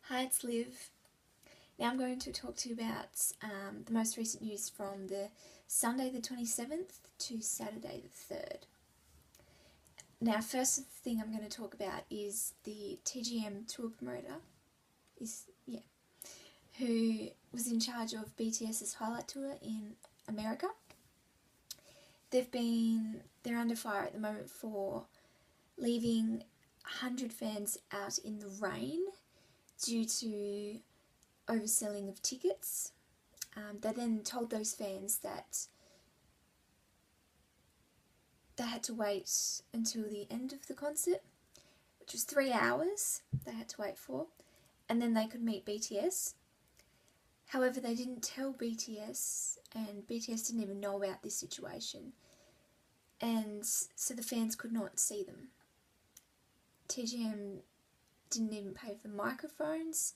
Hi, it's Liv. Now I'm going to talk to you about the most recent news from the Sunday the 27th to Saturday the 3rd. Now, first thing I'm going to talk about is the TGM tour promoter, who was in charge of BTS's highlight tour in America. They're under fire at the moment for leaving 100 fans out in the rain due to overselling of tickets. They then told those fans that they had to wait until the end of the concert, which was 3 hours they had to wait for, and then they could meet BTS. However, they didn't tell BTS, and BTS didn't even know about this situation, and so the fans could not see them. TGM didn't even pay for the microphones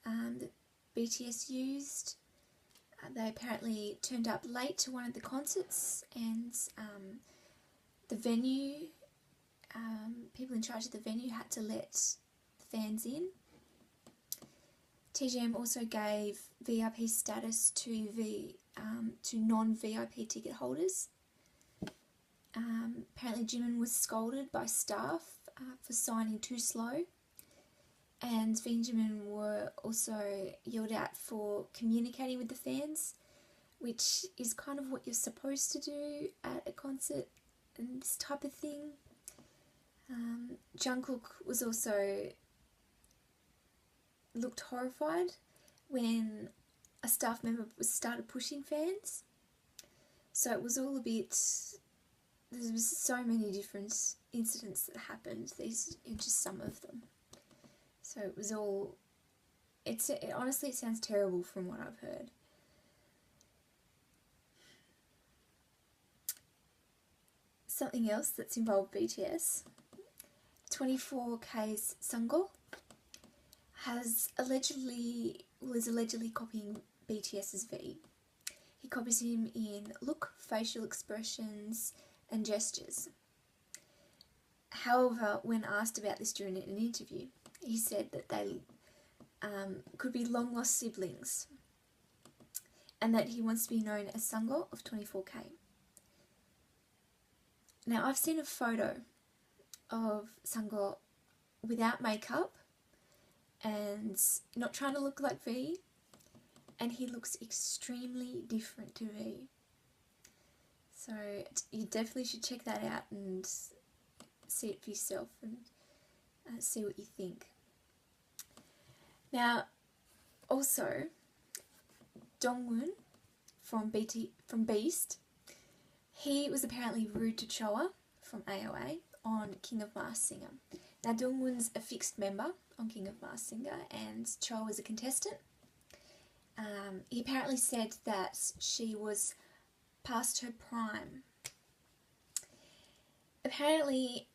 that BTS used. They apparently turned up late to one of the concerts, and the venue, people in charge of the venue had to let the fans in. TGM also gave VIP status to non-VIP ticket holders. Apparently Jimin was scolded by staff for signing too slow, and Jimin were also yelled at for communicating with the fans, which is kind of what you're supposed to do at a concert and this type of thing. Jungkook was also looked horrified when a staff member started pushing fans. So it was all a bit, there was so many different incidents that happened. These are just some of them. So it was all, honestly it sounds terrible from what I've heard. Something else that's involved BTS, 24K's Sungoh is allegedly copying BTS's V. He copies him in look, facial expressions and gestures. However, when asked about this during an interview, he said that they could be long-lost siblings, and that he wants to be known as Sungoh of 24K. Now, I've seen a photo of Sungoh without makeup and not trying to look like V, and he looks extremely different to V. So you definitely should check that out and see it for yourself and see what you think. Now, also, Dongwoon from Beast, he was apparently rude to Choa from AOA on King of Masked Singer. Now, Dongwoon's a fixed member on King of Masked Singer, and Choa was a contestant. He apparently said that she was past her prime. Apparently,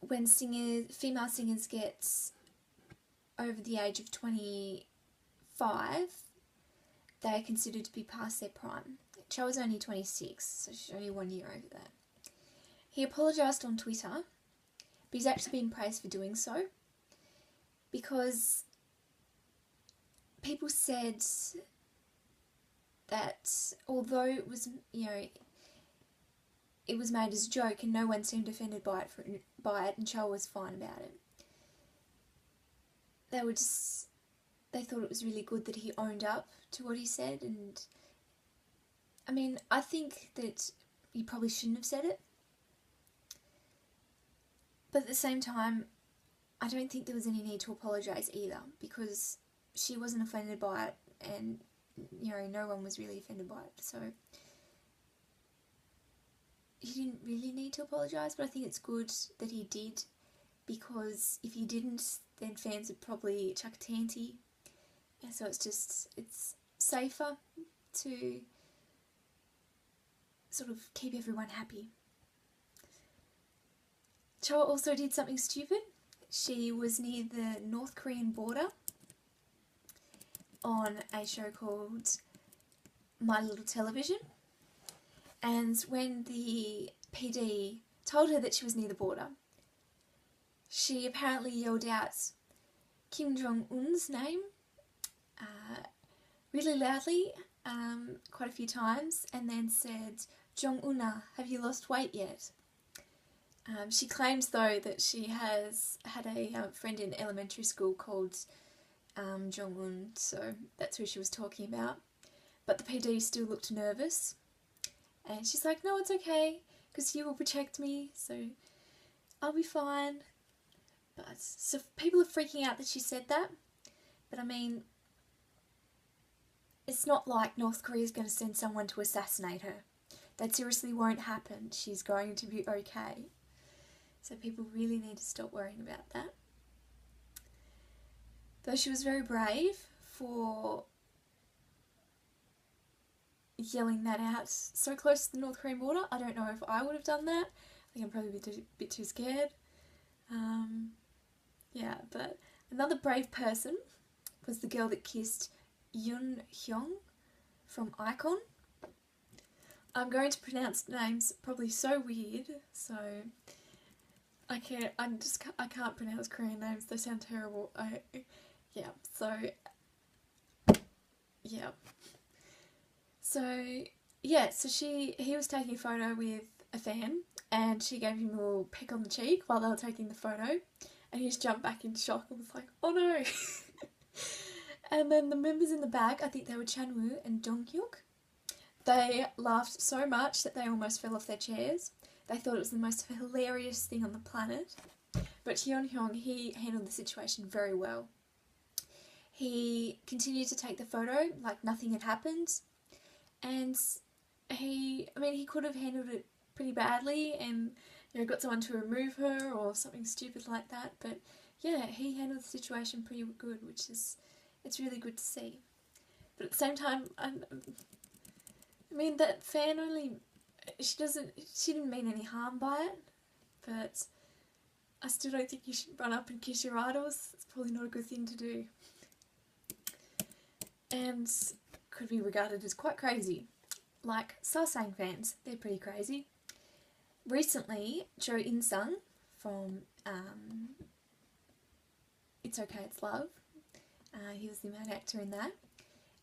when female singers get over the age of 25, they are considered to be past their prime. Choa was only 26, so she's only 1 year over that. He apologised on Twitter, but he's actually been praised for doing so, because people said that although it was, it was made as a joke and no one seemed offended by it, and Choa was fine about it, they thought it was really good that he owned up to what he said. And I mean, I think that he probably shouldn't have said it, but at the same time, I don't think there was any need to apologise either, because she wasn't offended by it, and no one was really offended by it. So he didn't really need to apologise, but I think it's good that he did, because if he didn't, then fans would probably chuck a tanty. And so it's safer to sort of keep everyone happy. Choa also did something stupid. She was near the North Korean border on a show called My Little Television, and when the PD told her that she was near the border, she apparently yelled out, Kim Jong-un's name really loudly quite a few times, and then said, "Jong-una, have you lost weight yet?" She claims, though, that she has had a friend in elementary school called Jong-un, so that's who she was talking about. But the PD still looked nervous, and she's like, "No, it's okay, because you will protect me, so I'll be fine." But so people are freaking out that she said that, but I mean, it's not like North Korea is going to send someone to assassinate her. That seriously won't happen. She's going to be okay. So people really need to stop worrying about that. Though she was very brave for yelling that out so close to the North Korean border. I don't know if I would have done that. I think I'd probably be a bit too scared. Yeah, but another brave person was the girl that kissed Yun Hyeong from IKON. I'm going to pronounce names probably so weird, so I can't pronounce Korean names. They sound terrible. So he was taking a photo with a fan, and she gave him a little peck on the cheek while they were taking the photo, and he just jumped back in shock and was like, "Oh no!" And then the members in the back, I think they were Chanwoo and Donghyuk, they laughed so much that they almost fell off their chairs. They thought it was the most hilarious thing on the planet. But Yun Hyeong, he handled the situation very well. He continued to take the photo like nothing had happened, and he could have handled it pretty badly and got someone to remove her or something stupid like that, but yeah, he handled the situation pretty good, it's really good to see. But at the same time, that fan she didn't mean any harm by it, but I still don't think you should run up and kiss your idols. It's probably not a good thing to do, and could be regarded as quite crazy. Like Sasaeng fans, they're pretty crazy. Recently, Jo In Sung from It's Okay, It's Love, he was the main actor in that,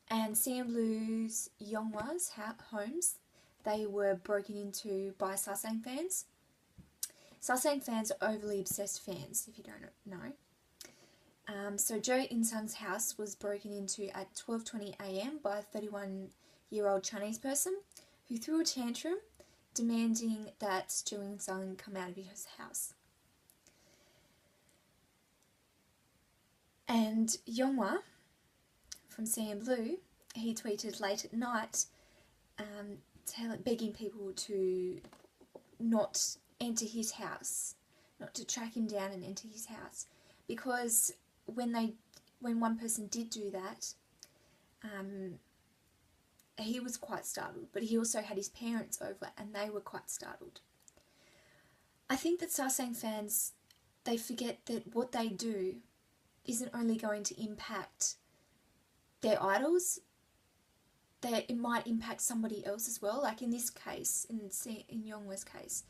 and CNBlue's Yonghwa's homes, they were broken into by Sasaeng fans. Sasaeng fans are overly obsessed fans, if you don't know. So Jo In Sung's house was broken into at 12:20 a.m. by a 31-year-old Chinese person who threw a tantrum demanding that Jo In Sung come out of his house. And Yonghwa from CNBlue, he tweeted late at night begging people to not enter his house, not to track him down and enter his house, because when one person did do that, he was quite startled, but he also had his parents over and they were quite startled. I think that Sasaeng fans, they forget that what they do isn't only going to impact their idols, that it might impact somebody else as well. Like in this case, in Yonghwa's case,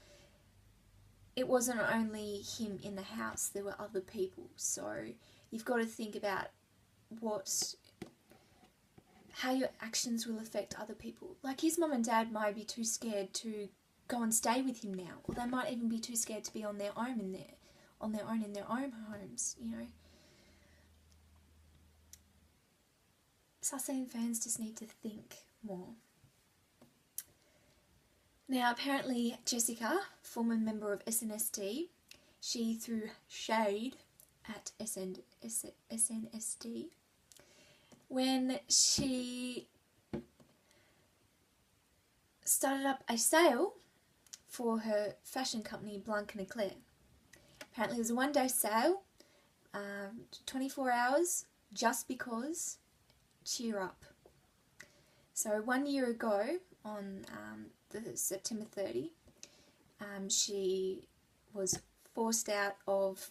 it wasn't only him in the house, there were other people. So you've got to think about how your actions will affect other people. Like his mum and dad might be too scared to go and stay with him now, or they might even be too scared to be on their own in their own homes, Sasaeng fans just need to think more. Now, apparently Jessica, former member of SNSD, she threw shade at SNSD when she started up a sale for her fashion company Blanc & Eclair. Apparently it was a one-day sale, 24 hours, just because. Cheer up. So 1 year ago, on the September 30, she was forced out of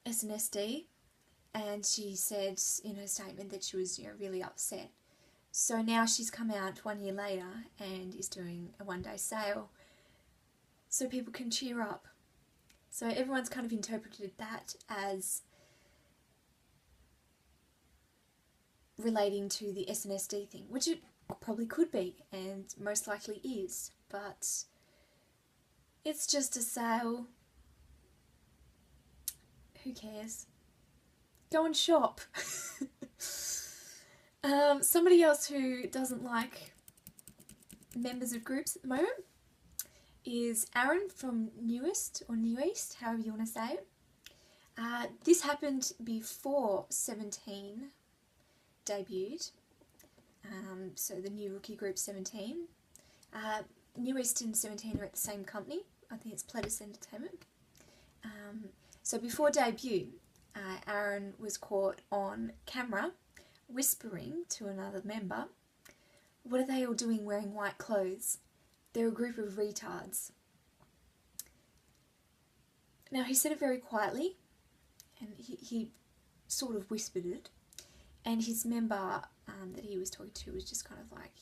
SNSD, and she said in her statement that she was really upset. So now she's come out 1 year later and is doing a one-day sale so people can cheer up. So everyone's kind of interpreted that as relating to the SNSD thing, which it probably could be and most likely is, but it's just a sale. Who cares? Go and shop. Somebody else who doesn't like members of groups at the moment is Aron from Newest, or New East, however you want to say it. This happened before 17 debuted, so the new rookie group 17. New East and 17 are at the same company. I think it's Pledis Entertainment. So before debut, Aron was caught on camera whispering to another member, "What are they all doing wearing white clothes? They're a group of retards." Now, he said it very quietly, and he sort of whispered it, and his member that he was talking to was just kind of like,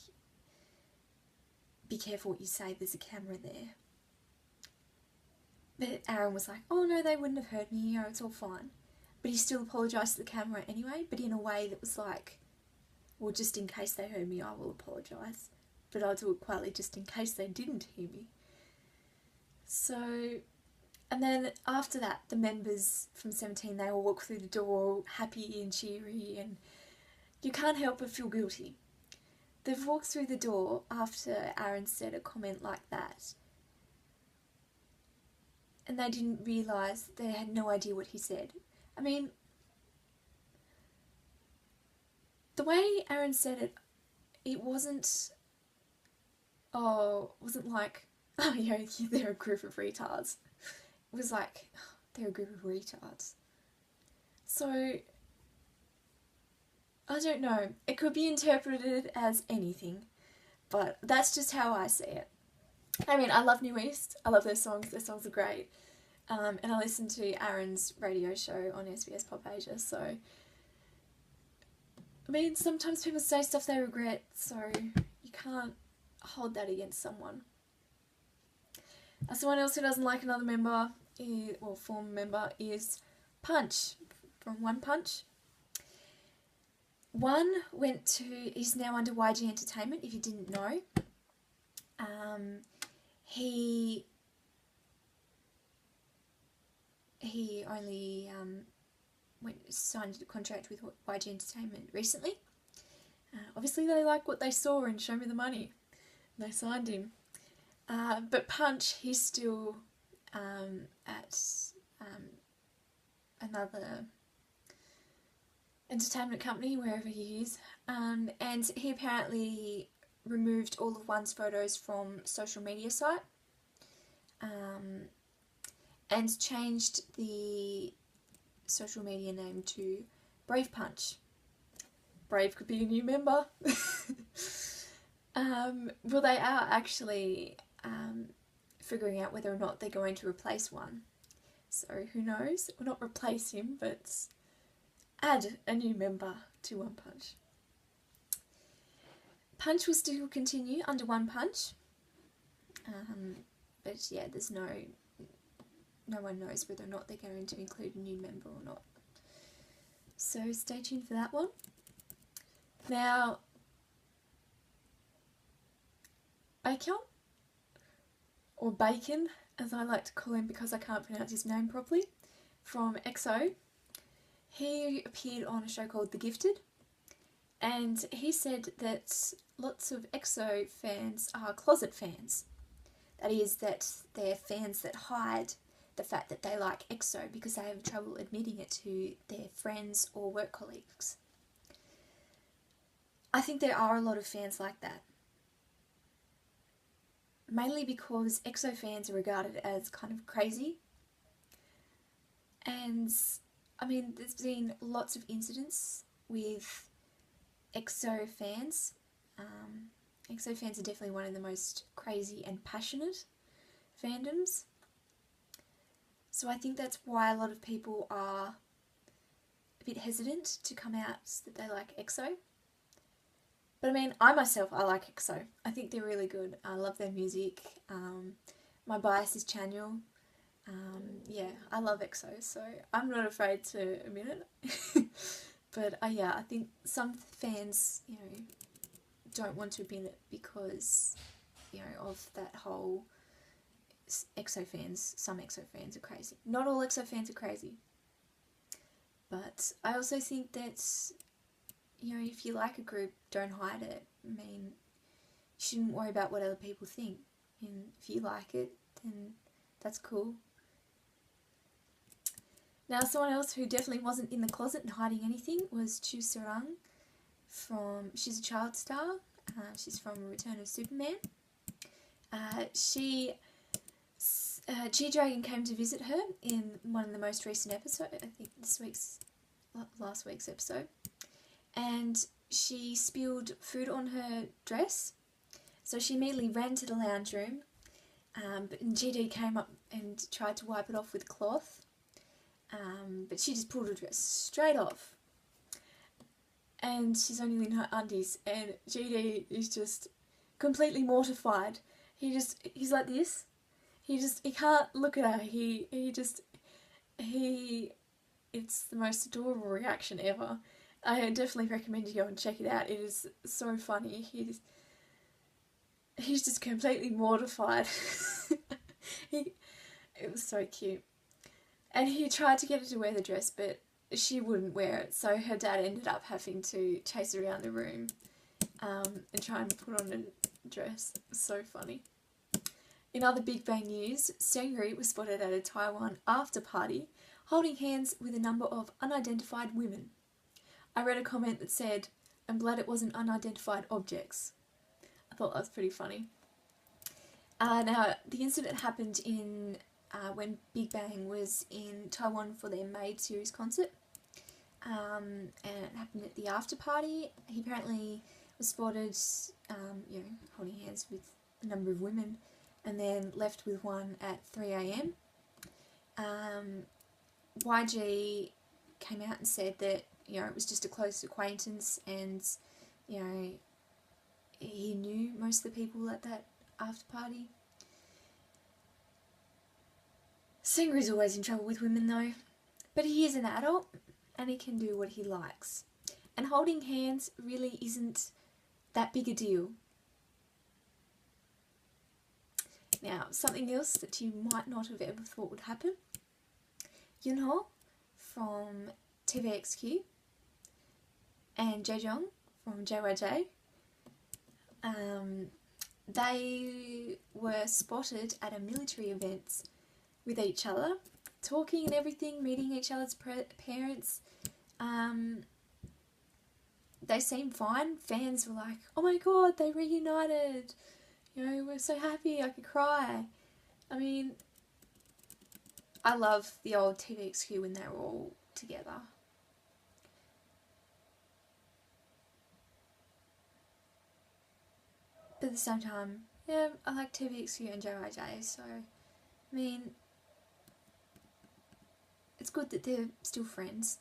"Be careful what you say, there's a camera there." But Aron was like, "Oh no, they wouldn't have heard me, you know, it's all fine." But he still apologised to the camera anyway, but in a way that was like, "Well, just in case they heard me, I will apologise. But I'll do it quietly just in case they didn't hear me." So, and then after that, the members from 17, they all walk through the door happy and cheery, and you can't help but feel guilty. They've walked through the door after Aron said a comment like that, and they didn't realise, they had no idea what he said. I mean, the way Aron said it, it wasn't like, "Oh, yeah, they're a group of retards." It was like, "They're a group of retards." So, I don't know. It could be interpreted as anything, but that's just how I see it. I mean, I love New East. I love their songs are great. And I listen to Aron's radio show on SBS Pop Asia, so... I mean, sometimes people say stuff they regret, so you can't hold that against someone. Someone else who doesn't like another member, former member, is Punch from One Punch. One he's now under YG Entertainment, if you didn't know. He only signed a contract with YG Entertainment recently. Obviously they like what they saw and Show Me the Money. They signed him. But Punch, he's still at another entertainment company, wherever he is. And he apparently removed all of One's photos from social media site. And changed the social media name to Brave Punch. Brave could be a new member. Well, they are actually figuring out whether or not they're going to replace One. So who knows? Well, not replace him, but add a new member to One Punch. Punch will still continue under One Punch. But yeah, there's no one knows whether or not they're going to include a new member or not. So stay tuned for that one. Now, Baekhyun, or Bacon, as I like to call him because I can't pronounce his name properly, from EXO, he appeared on a show called The Gifted, and he said that lots of EXO fans are closet fans. That is, that they're fans that hide the fact that they like EXO because they have trouble admitting it to their friends or work colleagues. I think there are a lot of fans like that. Mainly because EXO fans are regarded as kind of crazy. And, I mean, there's been lots of incidents with EXO fans. EXO fans are definitely one of the most crazy and passionate fandoms. So I think that's why a lot of people are a bit hesitant to come out that they like EXO. But I mean, I like EXO. I think they're really good. I love their music. My bias is Chanyeol. Yeah, I love EXO, so I'm not afraid to admit it. But yeah, I think some fans, you know, don't want to be in it because, you know, of that whole EXO fans. Some EXO fans are crazy. Not all EXO fans are crazy. But I also think that, you know, if you like a group, don't hide it. I mean, you shouldn't worry about what other people think. And if you like it, then that's cool. Now, someone else who definitely wasn't in the closet and hiding anything was Choo Sarang. She's a child star. She's from Return of Superman. Jaejoong came to visit her in one of the most recent episodes, I think last week's episode, and she spilled food on her dress, so she immediately ran to the lounge room, but Jaejoong came up and tried to wipe it off with a cloth, but she just pulled her dress straight off, and she's only in her undies, and Jaejoong is just completely mortified. He's like this. He can't look at her. It's the most adorable reaction ever. I definitely recommend you go and check it out. It is so funny. He's just completely mortified. It was so cute. And he tried to get her to wear the dress, but she wouldn't wear it. So her dad ended up having to chase her around the room and try and put on a dress. It was so funny. In other Big Bang news, Seungri was spotted at a Taiwan after party holding hands with a number of unidentified women. I read a comment that said, "I'm glad it wasn't unidentified objects." I thought that was pretty funny. Now, the incident happened when Big Bang was in Taiwan for their Made series concert, and it happened at the after party. He apparently was spotted, holding hands with a number of women, and then left with one at 3 a.m. YG came out and said that, you know, it was just a close acquaintance, and, you know, he knew most of the people at that after party. Seungri's always in trouble with women though, but he is an adult and he can do what he likes. And holding hands really isn't that big a deal. Now, something else that you might not have ever thought would happen. Yunho from TVXQ and Jaejoong from JYJ, they were spotted at a military event with each other, talking and everything, meeting each other's parents. They seemed fine. Fans were like, "Oh my god, they reunited. You know, we're so happy, I could cry." I mean, I love the old TVXQ when they were all together. But at the same time, yeah, I like TVXQ and JYJ, so, I mean, it's good that they're still friends.